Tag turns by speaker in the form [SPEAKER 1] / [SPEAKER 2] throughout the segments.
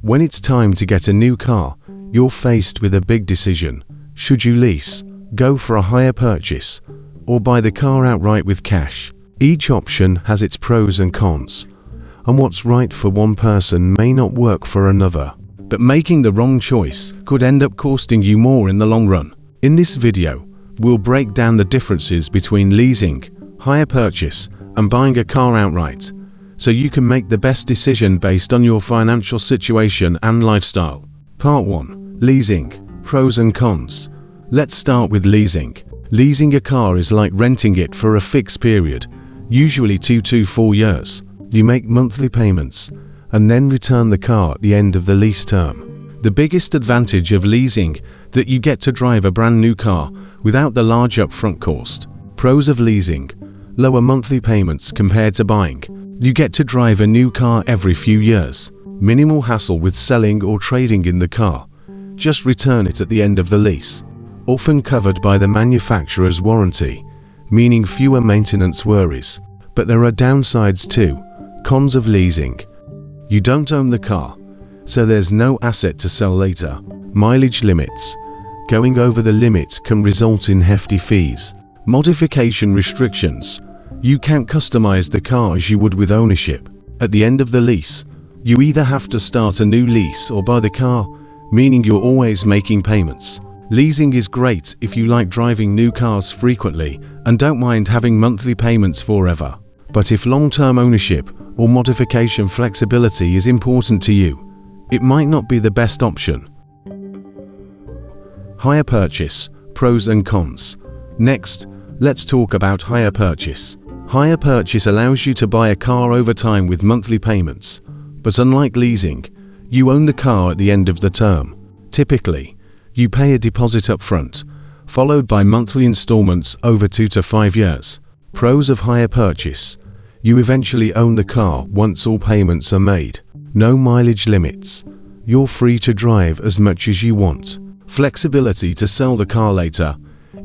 [SPEAKER 1] When it's time to get a new car, you're faced with a big decision. Should you lease, go for a hire purchase, or buy the car outright with cash? Each option has its pros and cons, and what's right for one person may not work for another. But making the wrong choice could end up costing you more in the long run. In this video, we'll break down the differences between leasing, hire purchase, and buying a car outright, so you can make the best decision based on your financial situation and lifestyle. Part 1. Leasing. Pros and cons. Let's start with leasing. Leasing a car is like renting it for a fixed period, usually 2 to 4 years. You make monthly payments and then return the car at the end of the lease term. The biggest advantage of leasing that you get to drive a brand new car without the large upfront cost. Pros of leasing. Lower monthly payments compared to buying. You get to drive a new car every few years. Minimal hassle with selling or trading in the car. Just return it at the end of the lease. Often covered by the manufacturer's warranty, meaning fewer maintenance worries. But there are downsides too. Cons of leasing. You don't own the car, so there's no asset to sell later. Mileage limits. Going over the limit can result in hefty fees. Modification restrictions. You can't customize the car as you would with ownership. At the end of the lease, you either have to start a new lease or buy the car, meaning you're always making payments. Leasing is great if you like driving new cars frequently and don't mind having monthly payments forever. But if long-term ownership or modification flexibility is important to you, it might not be the best option. Hire purchase. Pros and cons. Next, let's talk about hire purchase. Hire purchase allows you to buy a car over time with monthly payments, but unlike leasing, you own the car at the end of the term. Typically, you pay a deposit up front, followed by monthly installments over 2 to 5 years. Pros of hire purchase. You eventually own the car once all payments are made. No mileage limits. You're free to drive as much as you want. Flexibility to sell the car later,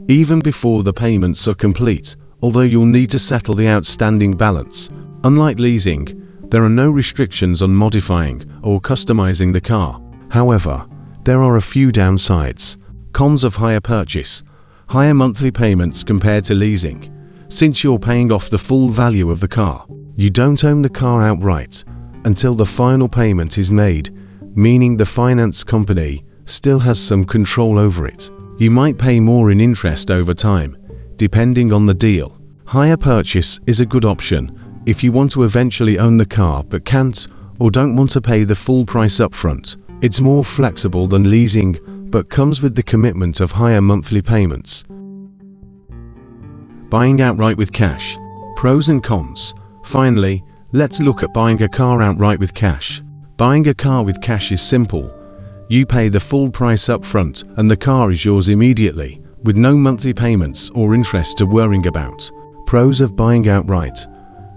[SPEAKER 1] even before the payments are complete, although you'll need to settle the outstanding balance. Unlike leasing, there are no restrictions on modifying or customizing the car. However, there are a few downsides. Cons of hire purchase. Higher monthly payments compared to leasing. Since you're paying off the full value of the car, you don't own the car outright until the final payment is made, meaning the finance company still has some control over it. You might pay more in interest over time, depending on the deal. Hire purchase is a good option if you want to eventually own the car but can't or don't want to pay the full price upfront. It's more flexible than leasing but comes with the commitment of higher monthly payments. Buying outright with cash. Pros and cons. Finally, let's look at buying a car outright with cash. Buying a car with cash is simple. You pay the full price up front and the car is yours immediately, with no monthly payments or interest to worry about. Pros of buying outright.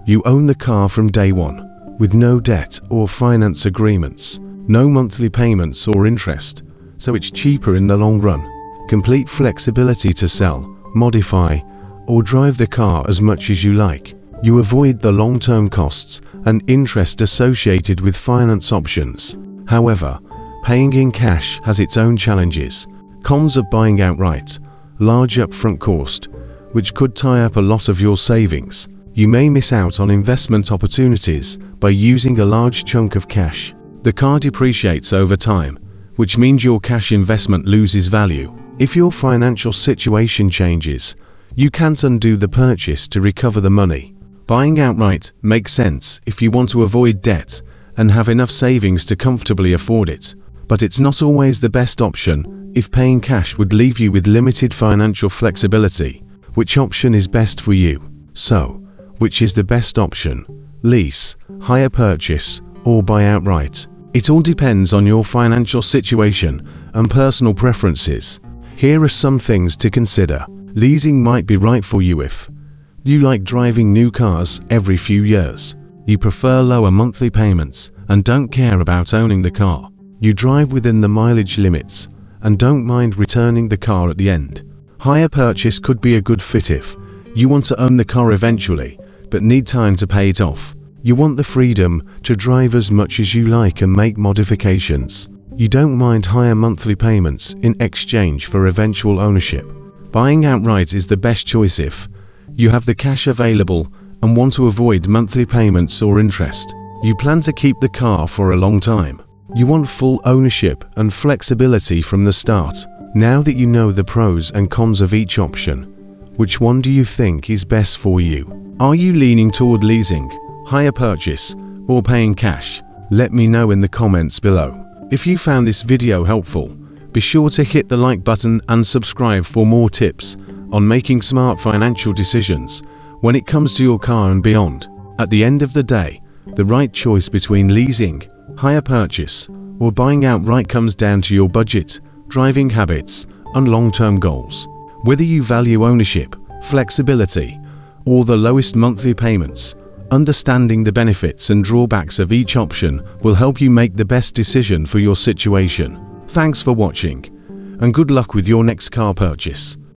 [SPEAKER 1] You own the car from day one, with no debt or finance agreements, no monthly payments or interest, so it's cheaper in the long run. Complete flexibility to sell, modify, or drive the car as much as you like. You avoid the long-term costs and interest associated with finance options. However, paying in cash has its own challenges. Cons of buying outright. Large upfront cost, which could tie up a lot of your savings. You may miss out on investment opportunities by using a large chunk of cash. The car depreciates over time, which means your cash investment loses value. If your financial situation changes, you can't undo the purchase to recover the money. Buying outright makes sense if you want to avoid debt and have enough savings to comfortably afford it, but it's not always the best option if paying cash would leave you with limited financial flexibility. Which option is best for you? So, which is the best option? Lease, hire purchase, or buy outright? It all depends on your financial situation and personal preferences. Here are some things to consider. Leasing might be right for you if you like driving new cars every few years. You prefer lower monthly payments and don't care about owning the car. You drive within the mileage limits and don't mind returning the car at the end. Hire purchase could be a good fit if you want to own the car eventually but need time to pay it off. You want the freedom to drive as much as you like and make modifications. You don't mind higher monthly payments in exchange for eventual ownership. Buying outright is the best choice if you have the cash available and want to avoid monthly payments or interest. You plan to keep the car for a long time. You want full ownership and flexibility from the start. Now that you know the pros and cons of each option, which one do you think is best for you? Are you leaning toward leasing, hire purchase, or paying cash? Let me know in the comments below. If you found this video helpful, be sure to hit the like button and subscribe for more tips on making smart financial decisions when it comes to your car and beyond. At the end of the day, the right choice between leasing, hire purchase, or buying outright comes down to your budget, driving habits, and long-term goals. Whether you value ownership, flexibility, or the lowest monthly payments, understanding the benefits and drawbacks of each option will help you make the best decision for your situation. Thanks for watching, and good luck with your next car purchase.